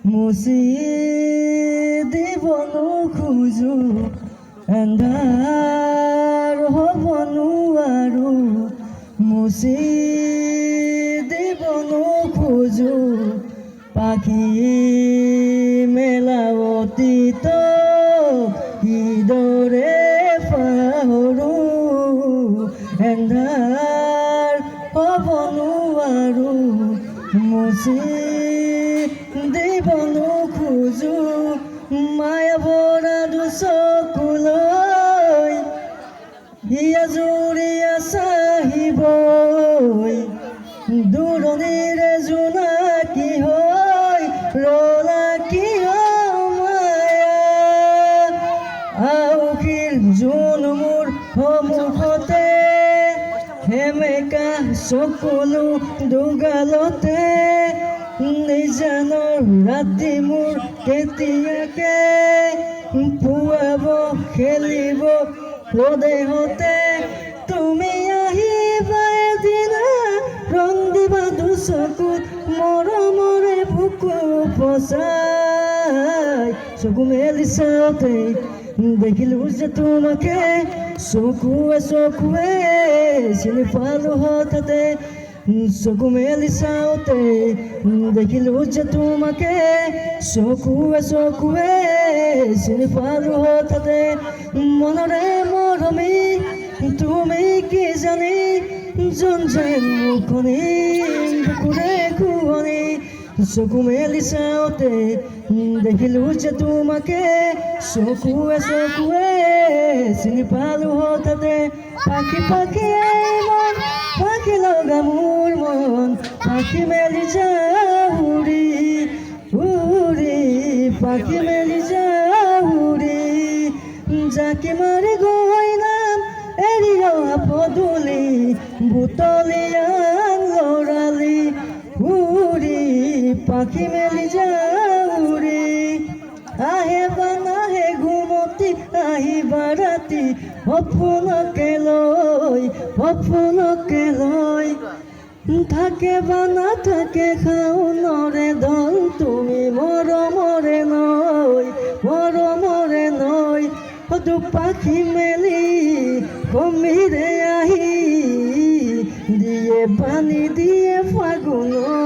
মুচি দিব নোখোজো এন্ধাৰ হ'ব নোৱাৰো মুচি দিব নোখোজো পাখি মেলা অতীত কিদৰে পাহৰো এন্ধাৰ হ'ব নোৱাৰো মুচি দিব নোখোজো মায়া ভৰা চকুলৈ হিয়া জুৰিয়া চাহিবই দূৰণিৰে জোনাকী হৈ ৰলা কিয় মায়া আউসীৰ জোন মোৰ সন্মুখতে সেমেকা চকুলো দুগালতে নিজানৰ ৰাতি মোৰ কেতিয়াকে পুৱাব খেলিব হৃদয়তে তুমি আহিবা এদিনা ৰং দিবা দুচকুত মৰমৰে বুকু পচাই চকু মেলি চাওঁতে দেখিলো যে তোমাকে চকুৱে চকুৱে চিনি পালো হঠাতে চকু মেলি চাওঁতে দেখিলো যে তোমাকে চকুৱে চকুৱে চিনি পালো হঠাতে মনৰে মৰমী তুমি কি জানি যোন যেন মুখনি বুকুৰে খুৱনি চকু মেলি চাওঁতে দেখিলো যে তোমাকে চকুৱে চকুৱে চিনি পালো হঠাতে পাখি পাখি মন পাখি লগা মোৰ মন পাখি মেলি যাউৰি উৰি পাখি মেলি যাউৰি জাকি মাৰি গৈ নাম এৰি অহা পদূলি বুটলিয়ান লৰালি উৰি পাখি মেলি যাউৰি আহে বা নাহে ঘুমতি আহিবা ৰাতি সপোনকে লৈ থাকে বা নাথাকে খাউনৰে দল তুমি মৰমৰে নৈ হয়তো পাখি মেলি কমিৰে আহি দিয়ে পানী দিয়ে ফাগুনৰ